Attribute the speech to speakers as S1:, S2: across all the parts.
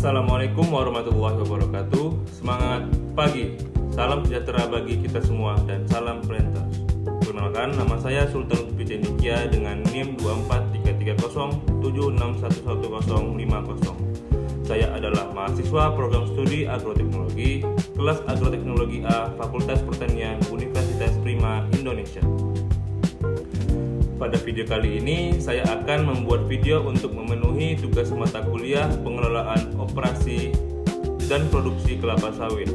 S1: Assalamualaikum warahmatullahi wabarakatuh. Semangat pagi, salam sejahtera bagi kita semua dan salam Planters. Perkenalkan, nama saya Sultan Lutfi Cendikia dengan NIM 2433076111050. Saya adalah mahasiswa program studi agroteknologi, kelas agroteknologi A, Fakultas Pertanian, Universitas Prima, Indonesia. Pada video kali ini, saya akan membuat video untuk memenuhi tugas mata kuliah pengelolaan operasi dan produksi kelapa sawit.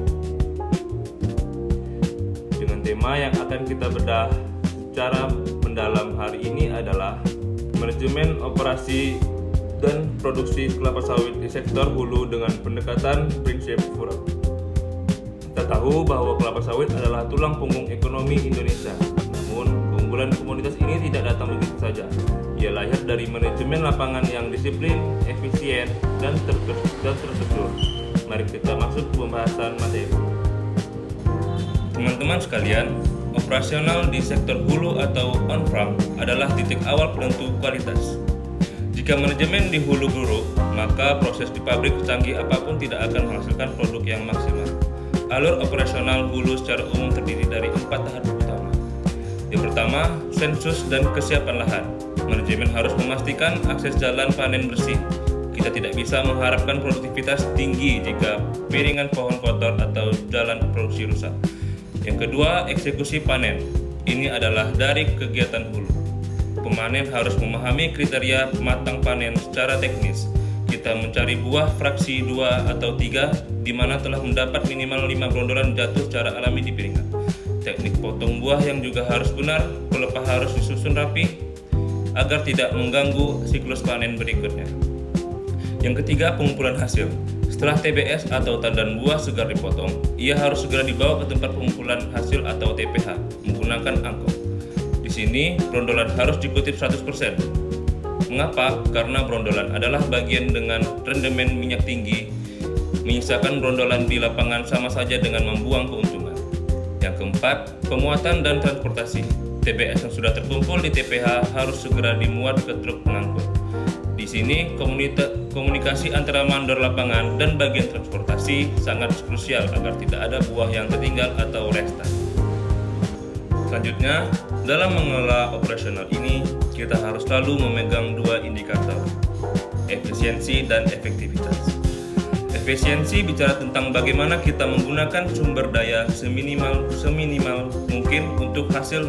S1: Dengan tema yang akan kita bedah secara mendalam hari ini adalah manajemen operasi dan produksi kelapa sawit di sektor hulu dengan pendekatan prinsip Furab. Kita tahu bahwa kelapa sawit adalah tulang punggung ekonomi Indonesia. Namun, keunggulan komunitas ini tidak datang begitu saja. Ia lahir dari manajemen lapangan yang disiplin, efisien, dan terstruktur. Mari kita masuk ke pembahasan materi. Teman-teman sekalian, operasional di sektor hulu atau on-farm adalah titik awal penentu kualitas. Jika manajemen di hulu buruk, maka proses di pabrik secanggih apapun tidak akan menghasilkan produk yang maksimal. Alur operasional hulu secara umum terdiri dari 4 tahap utama. Yang pertama, sensus dan kesiapan lahan. Manajemen harus memastikan akses jalan panen bersih. Kita tidak bisa mengharapkan produktivitas tinggi jika piringan pohon kotor atau jalan produksi rusak. Yang kedua, eksekusi panen. Ini adalah dari kegiatan hulu. Pemanen harus memahami kriteria matang panen secara teknis. Kita mencari buah fraksi 2 atau 3 di mana telah mendapat minimal 5 brondolan jatuh secara alami di piringan. Teknik potong buah yang juga harus benar, pelepah harus disusun rapi agar tidak mengganggu siklus panen berikutnya. Yang ketiga, pengumpulan hasil. Setelah TBS atau tandan buah segar dipotong, ia harus segera dibawa ke tempat pengumpulan hasil atau TPH menggunakan angkot. Di sini, brondolan harus dikutip 100%. Mengapa? Karena brondolan adalah bagian dengan rendemen minyak tinggi. Menyisakan brondolan di lapangan sama saja dengan membuang keuntungan. Yang keempat, pemuatan dan transportasi. TBS yang sudah terkumpul di TPH harus segera dimuat ke truk pengangkut. Di sini, komunikasi antara mandor lapangan dan bagian transportasi sangat krusial agar tidak ada buah yang tertinggal atau restan. Selanjutnya, dalam mengelola operasional ini, kita harus selalu memegang 2 indikator, efisiensi dan efektivitas. Efisiensi bicara tentang bagaimana kita menggunakan sumber daya seminimal mungkin untuk hasil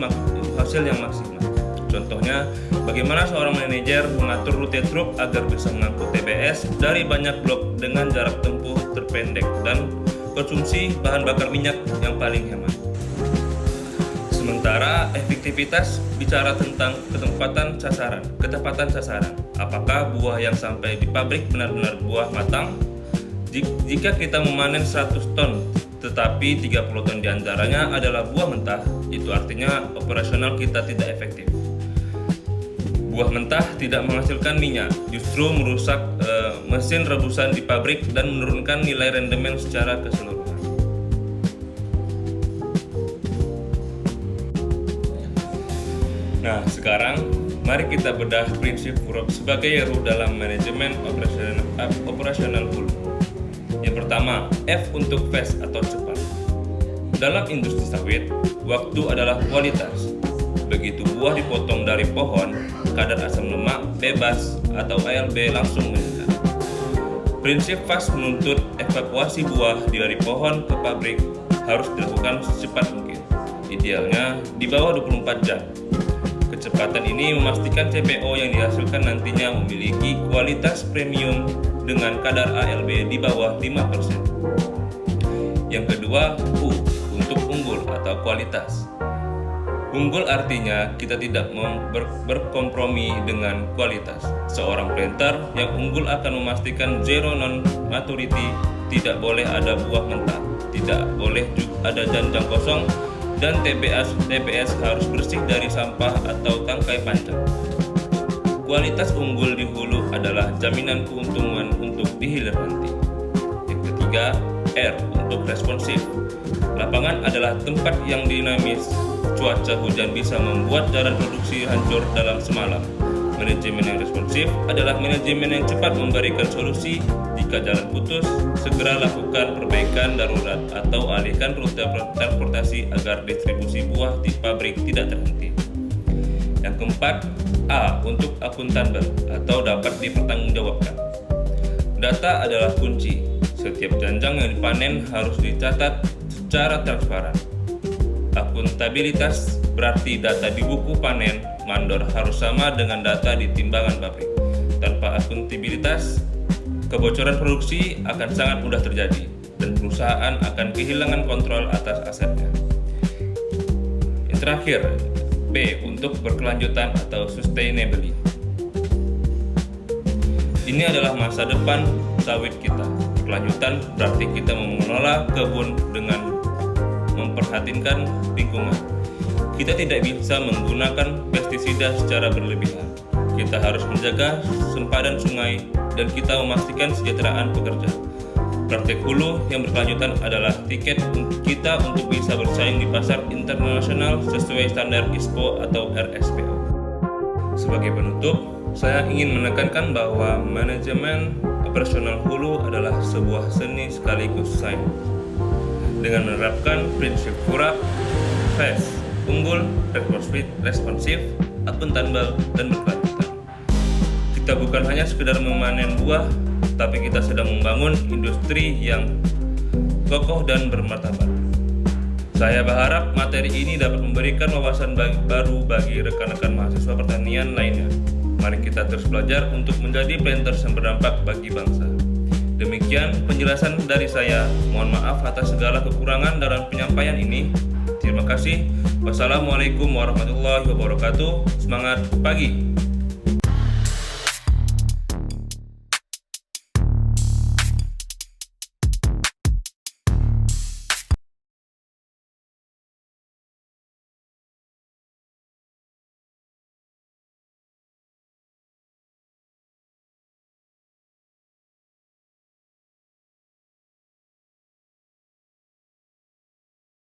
S1: yang maksimal. Contohnya, bagaimana seorang manajer mengatur rute truk agar bisa mengangkut TBS dari banyak blok dengan jarak tempuh terpendek dan konsumsi bahan bakar minyak yang paling hemat. Sementara efektivitas bicara tentang ketepatan sasaran. Apakah buah yang sampai di pabrik benar-benar buah matang? Jika kita memanen 100 ton, tetapi 30 ton diantaranya adalah buah mentah, itu artinya operasional kita tidak efektif. Buah mentah tidak menghasilkan minyak, justru merusak mesin rebusan di pabrik dan menurunkan nilai rendemen secara keseluruhan. Nah, sekarang mari kita bedah prinsip Furab sebagai ruh dalam manajemen operasional hulu. Yang pertama, F untuk fast atau cepat. Dalam industri sawit, waktu adalah kualitas. Begitu buah dipotong dari pohon, kadar asam lemak bebas atau ALB langsung meningkat. Prinsip fast menuntut evakuasi buah dari pohon ke pabrik harus dilakukan secepat mungkin. Idealnya di bawah 24 jam. Kecepatan ini memastikan CPO yang dihasilkan nantinya memiliki kualitas premium dengan kadar ALB di bawah 5%. Yang kedua, U untuk unggul atau kualitas. Unggul artinya kita tidak berkompromi dengan kualitas. Seorang planter yang unggul akan memastikan zero non-maturity, tidak boleh ada buah mentah, tidak boleh ada janjang kosong, dan TBS harus bersih dari sampah atau tangkai panjang. Kualitas unggul di hulu adalah jaminan keuntungan untuk di hilir nanti. Yang ketiga, R untuk responsif. Lapangan adalah tempat yang dinamis. Cuaca hujan bisa membuat jalan produksi hancur dalam semalam. Manajemen yang responsif adalah manajemen yang cepat memberikan solusi jika jalan putus, segera lakukan perbaikan darurat atau alihkan rute transportasi agar distribusi buah di pabrik tidak terhenti. Yang keempat, A untuk akuntabel atau dapat dipertanggungjawabkan. Data adalah kunci. Setiap janjang yang dipanen harus dicatat secara transparan. Akuntabilitas berarti data di buku panen mandor harus sama dengan data di timbangan pabrik. Tanpa akuntabilitas, kebocoran produksi akan sangat mudah terjadi dan perusahaan akan kehilangan kontrol atas asetnya. Yang terakhir, B untuk berkelanjutan atau sustainability. Ini adalah masa depan sawit kita. Berkelanjutan berarti kita mengelola kebun dengan memperhatikan lingkungan. Kita tidak bisa menggunakan pestisida secara berlebihan. Kita harus menjaga sempadan sungai dan kita memastikan kesejahteraan pekerja. Praktek hulu yang berkelanjutan adalah tiket kita untuk bisa bersaing di pasar internasional sesuai standar ISPO atau RSPO. Sebagai penutup, saya ingin menekankan bahwa manajemen operasional hulu adalah sebuah seni sekaligus sains. Dengan menerapkan prinsip FURAP, fast, unggul, responsif, akuntabel, dan berkelanjutan. Kita bukan hanya sekedar memanen buah, tapi kita sedang membangun industri yang kokoh dan bermartabat. Saya berharap materi ini dapat memberikan wawasan baru bagi rekan-rekan mahasiswa pertanian lainnya. Mari kita terus belajar untuk menjadi planters yang berdampak bagi bangsa. Demikian penjelasan dari saya. Mohon maaf atas segala kekurangan dalam penyampaian ini. Terima kasih. Wassalamualaikum warahmatullahi wabarakatuh. Semangat pagi.